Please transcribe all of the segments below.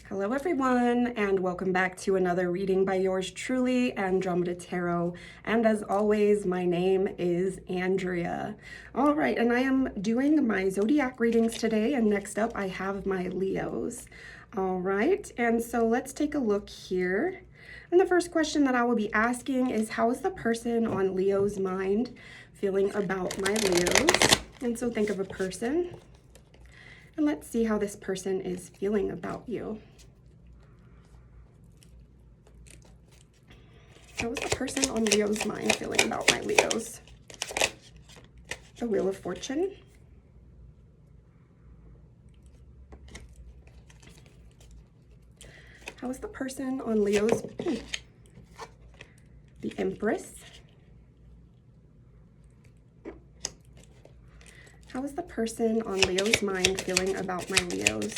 Hello everyone, and welcome back to another reading by yours truly, Andromeda Tarot. And as always, my name is Andrea. All right, and I am doing my zodiac readings today, and next up I have my Leos. All right, and so let's take a look here. And the first question that I will be asking is, how is the person on Leo's mind feeling about my Leos? And so think of a person, and let's see how this person is feeling about you. How is the person on Leo's mind feeling about my Leos? The Wheel of Fortune. How is the person on Leo's... The Empress. How is the person on Leo's mind feeling about my Leos?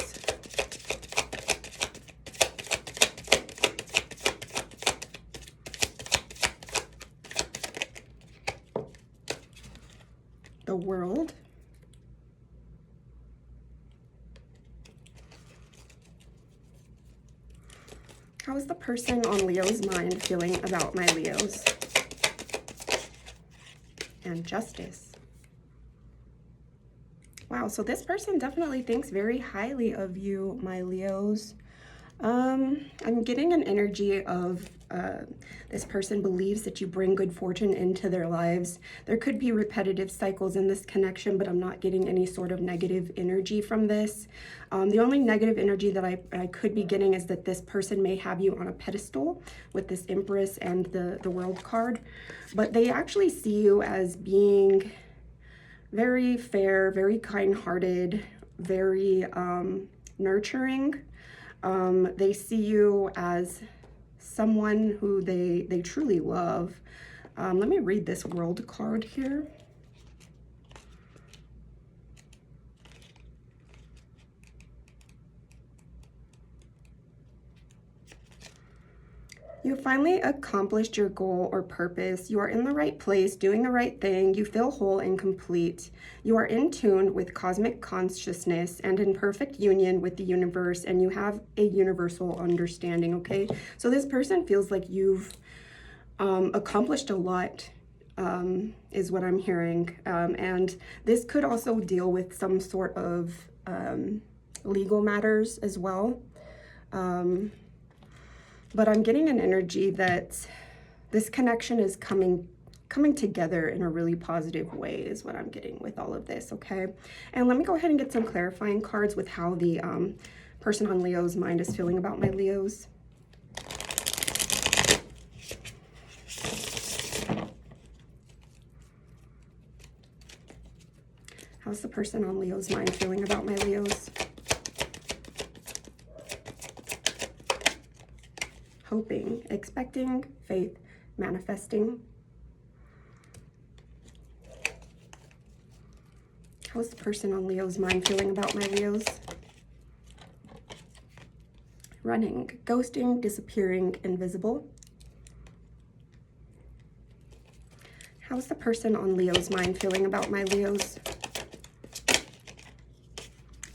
The World. How is the person on Leo's mind feeling about my Leos? And Justice. Wow, so this person definitely thinks very highly of you, my Leos. I'm getting an energy of this person believes that you bring good fortune into their lives. There could be repetitive cycles in this connection, but I'm not getting any sort of negative energy from this. The only negative energy that I could be getting is that this person may have you on a pedestal with this Empress and the World card, but they actually see you as being very fair, very kind-hearted, very nurturing. They see you as someone who they truly love. Let me read this World card here. You finally accomplished your goal or purpose. You are in the right place, doing the right thing. You feel whole and complete. You are in tune with cosmic consciousness and in perfect union with the universe, and you have a universal understanding, okay? So this person feels like you've accomplished a lot, is what I'm hearing. And this could also deal with some sort of legal matters as well. But I'm getting an energy that this connection is coming together in a really positive way is what I'm getting with all of this, okay? And let me go ahead and get some clarifying cards with how the person on Leo's mind is feeling about my Leos. How's the person on Leo's mind feeling about my Leos? Hoping, expecting, faith, manifesting. How's the person on Leo's mind feeling about my Leos? Running, ghosting, disappearing, invisible. How's the person on Leo's mind feeling about my Leos?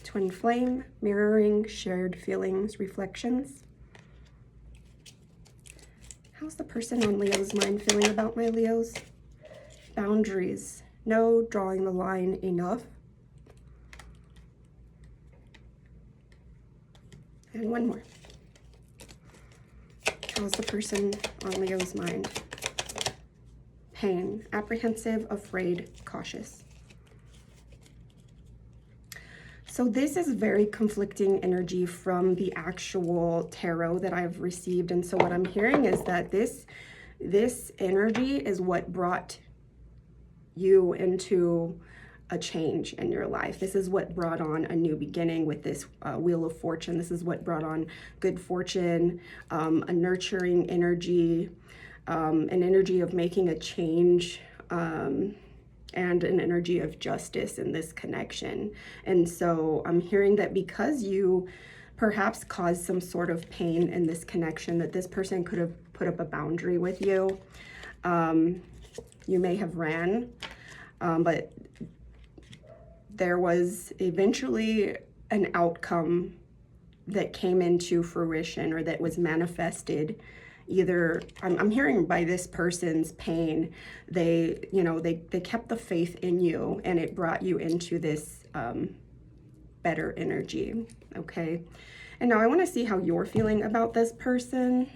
Twin flame, mirroring, shared feelings, reflections. How's the person on Leo's mind feeling about my Leos? Boundaries. No, drawing the line, enough. And one more. How's the person on Leo's mind? Pain. Apprehensive, afraid, cautious. So this is very conflicting energy from the actual tarot that I've received. And so what I'm hearing is that this energy is what brought you into a change in your life. This is what brought on a new beginning with this Wheel of Fortune. This is what brought on good fortune, a nurturing energy, an energy of making a change, and an energy of justice in this connection. And so I'm hearing that because you perhaps caused some sort of pain in this connection, that this person could have put up a boundary with you. You may have ran, but there was eventually an outcome that came into fruition or that was manifested. Either I'm hearing by this person's pain, they, you know, they kept the faith in you and it brought you into this better energy. Okay. And now I want to see how you're feeling about this person.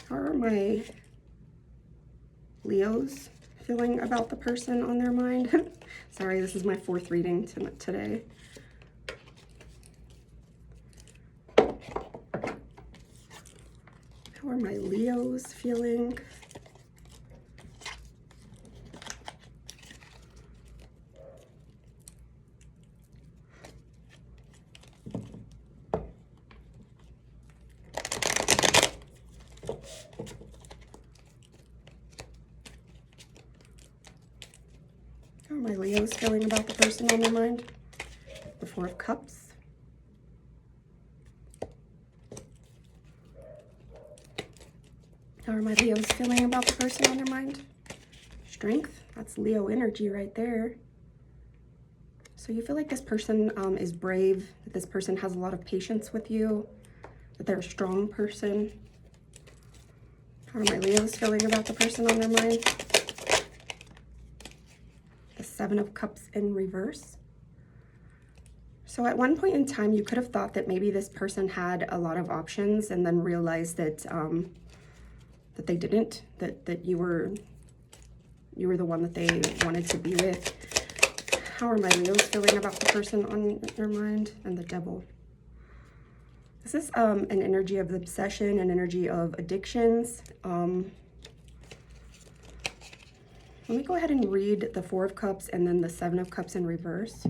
How are my Leos feeling about the person on their mind? Sorry, this is my 4th reading today. How are my Leos feeling? How are my Leos feeling about the person on their mind? The 4 of Cups. How are my Leos feeling about the person on their mind? Strength. That's Leo energy right there. So you feel like this person is brave, that this person has a lot of patience with you, that they're a strong person. How are my Leos feeling about the person on their mind? The 7 of Cups in reverse. So at one point in time, you could have thought that maybe this person had a lot of options and then realized that that they didn't, that you were the one that they wanted to be with. How are my Leos feeling about the person on their mind? And the Devil. This is an energy of obsession, an energy of addictions. Let me go ahead and read the 4 of Cups and then the 7 of Cups in reverse.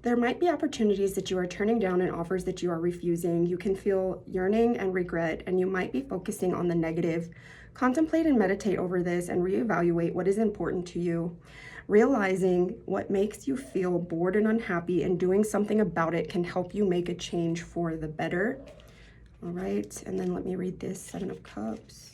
There might be opportunities that you are turning down and offers that you are refusing. You can feel yearning and regret, and you might be focusing on the negative. Contemplate and meditate over this and reevaluate what is important to you. Realizing what makes you feel bored and unhappy and doing something about it can help you make a change for the better. All right, and then let me read this 7 of Cups.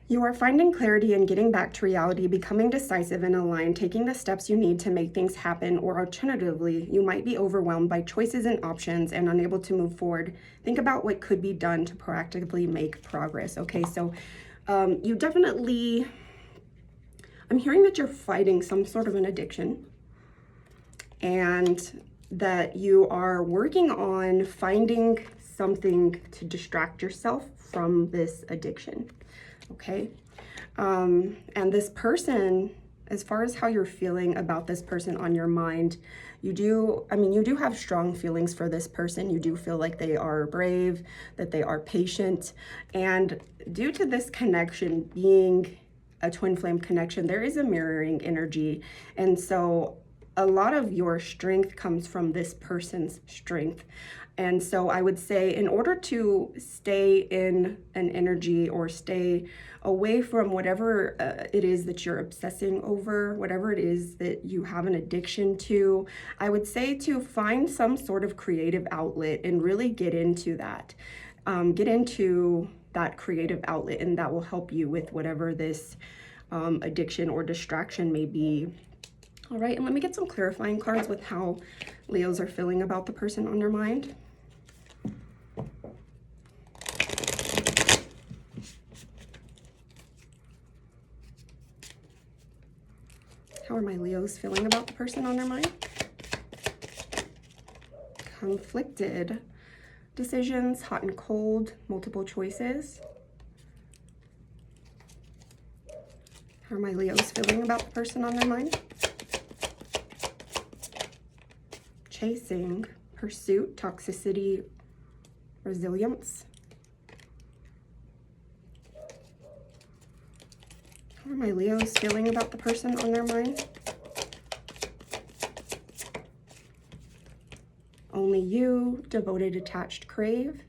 You are finding clarity and getting back to reality, becoming decisive and aligned, taking the steps you need to make things happen, or alternatively, you might be overwhelmed by choices and options and unable to move forward. Think about what could be done to proactively make progress. Okay, so you definitely, I'm hearing that you're fighting some sort of an addiction and that you are working on finding something to distract yourself from this addiction. Okay. And this person, as far as how you're feeling about this person on your mind, you do have strong feelings for this person. You do feel like they are brave, that they are patient. And due to this connection being a twin flame connection, there is a mirroring energy. And so a lot of your strength comes from this person's strength. And so I would say in order to stay in an energy or stay away from whatever it is that you're obsessing over, whatever it is that you have an addiction to, I would say to find some sort of creative outlet and really get into that. Get into that creative outlet, and that will help you with whatever this addiction or distraction may be. All right, and let me get some clarifying cards with how Leos are feeling about the person on their mind. How are my Leos feeling about the person on their mind? Conflicted. Decisions, hot and cold, multiple choices. How are my Leos feeling about the person on their mind? Chasing, pursuit, toxicity, resilience. How are my Leos feeling about the person on their mind? Only you, devoted, attached, crave.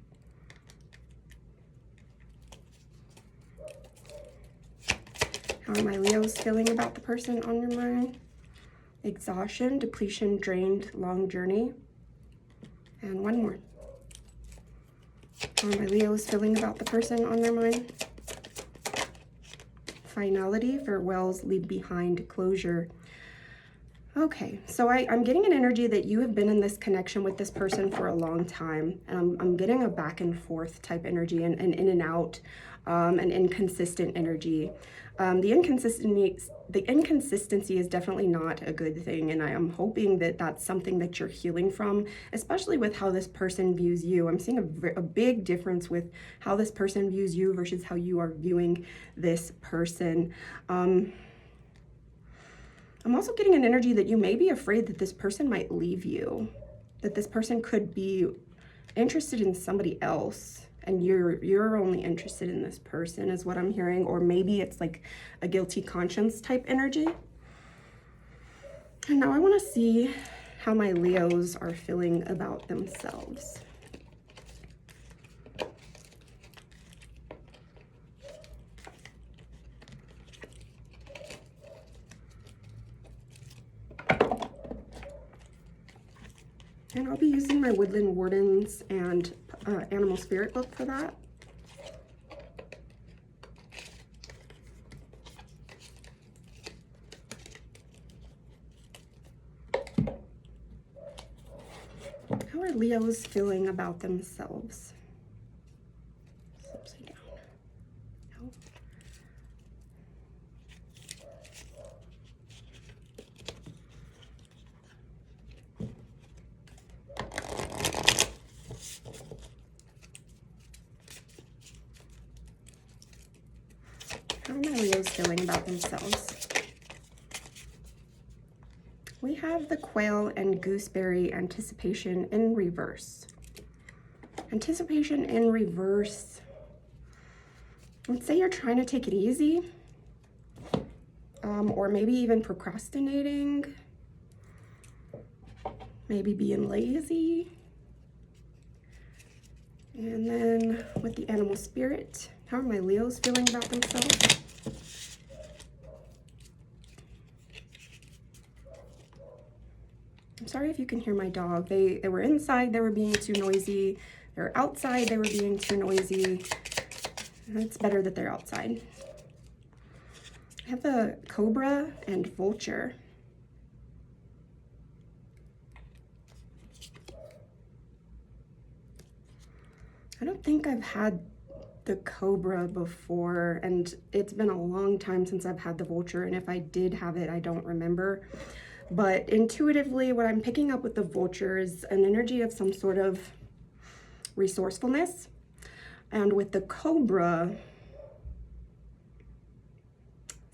How are my Leos feeling about the person on your mind? Exhaustion, depletion, drained, long journey. And one more. How are my Leos feeling about the person on their mind? Finality, farewells, leave behind, closure. Okay, so I'm getting an energy that you have been in this connection with this person for a long time. And I'm getting a back and forth type energy and in and out, an inconsistent energy. The inconsistency is definitely not a good thing. And I am hoping that that's something that you're healing from, especially with how this person views you. I'm seeing a big difference with how this person views you versus how you are viewing this person. I'm also getting an energy that you may be afraid that this person might leave you, that this person could be interested in somebody else and you're only interested in this person is what I'm hearing, or maybe it's like a guilty conscience type energy. And now I want to see how my Leos are feeling about themselves. And I'll be using my Woodland Wardens and Animal Spirit book for that. How are Leos feeling about themselves? Upside down. No. How are my Leos feeling about themselves? We have the Quail and Gooseberry anticipation in reverse. Anticipation in reverse. Let's say you're trying to take it easy, or maybe even procrastinating, maybe being lazy. And then with the Animal Spirit, how are my Leos feeling about themselves? I'm sorry if you can hear my dog. They were inside, they were being too noisy. They were outside, they were being too noisy. It's better that they're outside. I have the Cobra and Vulture. I don't think I've had the Cobra before, and it's been a long time since I've had the Vulture, and if I did have it, I don't remember. But intuitively, what I'm picking up with the Vulture is an energy of some sort of resourcefulness. And with the Cobra,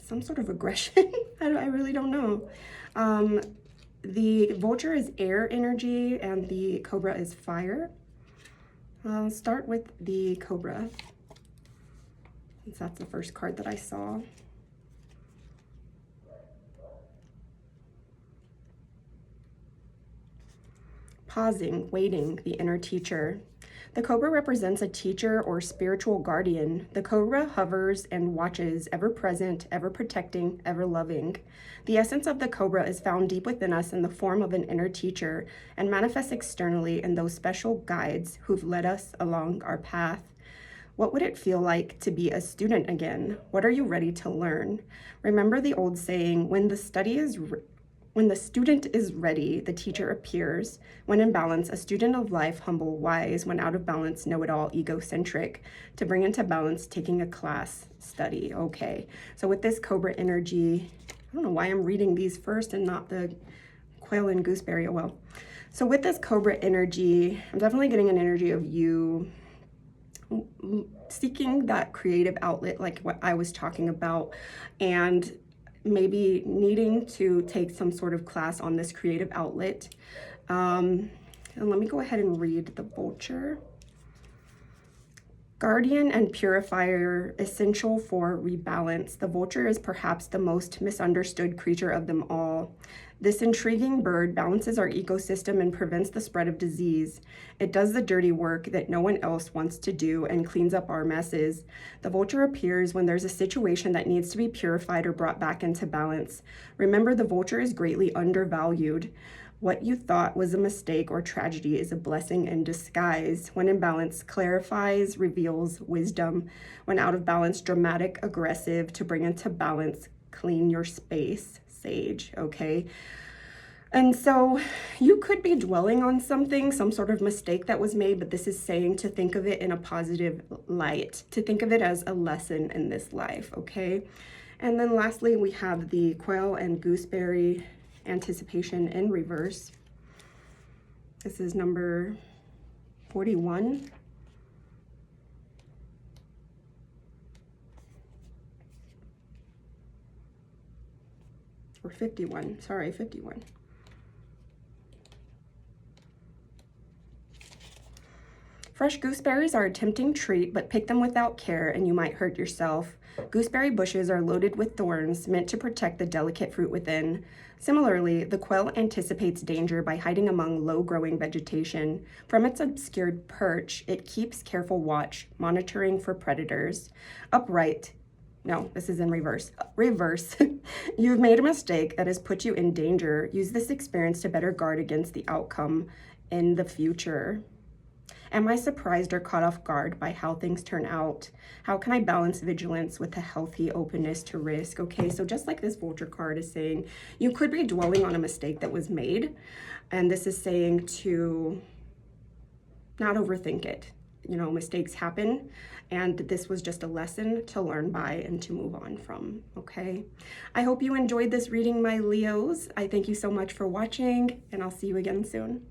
some sort of aggression. I really don't know. The Vulture is air energy and the Cobra is fire. I'll start with the Cobra, since that's the first card that I saw. Pausing, waiting, the inner teacher. The Cobra represents a teacher or spiritual guardian. The Cobra hovers and watches, ever present, ever protecting, ever loving. The essence of the Cobra is found deep within us in the form of an inner teacher and manifests externally in those special guides who've led us along our path. What would it feel like to be a student again? What are you ready to learn? Remember the old saying, when the student is ready, the teacher appears. When in balance, a student of life, humble, wise. When out of balance, know-it-all, egocentric. To bring into balance, taking a class, study. Okay, so with this Cobra energy, I don't know why I'm reading these first and not the Quail and Gooseberry. Oh well. So with this Cobra energy, I'm definitely getting an energy of you seeking that creative outlet, like what I was talking about, and maybe needing to take some sort of class on this creative outlet. And let me go ahead and read the Vulture. Guardian and purifier, essential for rebalance. The vulture is perhaps the most misunderstood creature of them all. This intriguing bird balances our ecosystem and prevents the spread of disease. It does the dirty work that no one else wants to do and cleans up our messes. The vulture appears when there's a situation that needs to be purified or brought back into balance. Remember, the vulture is greatly undervalued. What you thought was a mistake or tragedy is a blessing in disguise. When in balance, clarifies, reveals wisdom. When out of balance, dramatic, aggressive. To bring into balance, clean your space. Sage, okay? And so you could be dwelling on something, some sort of mistake that was made, but this is saying to think of it in a positive light, to think of it as a lesson in this life, okay? And then lastly, we have the quail and gooseberry anticipation in reverse. This is number 41. Or 51, sorry, 51. Fresh gooseberries are a tempting treat, but pick them without care and you might hurt yourself. Gooseberry bushes are loaded with thorns meant to protect the delicate fruit within. Similarly, the quail anticipates danger by hiding among low-growing vegetation. From its obscured perch, it keeps careful watch, monitoring for predators. Upright. No, this is in reverse. Reverse. You've made a mistake that has put you in danger. Use this experience to better guard against the outcome in the future. Am I surprised or caught off guard by how things turn out? How can I balance vigilance with a healthy openness to risk? Okay, so just like this vulture card is saying, you could be dwelling on a mistake that was made. And this is saying to not overthink it. You know, mistakes happen, and this was just a lesson to learn by and to move on from, okay? I hope you enjoyed this reading, my Leos. I thank you so much for watching, and I'll see you again soon.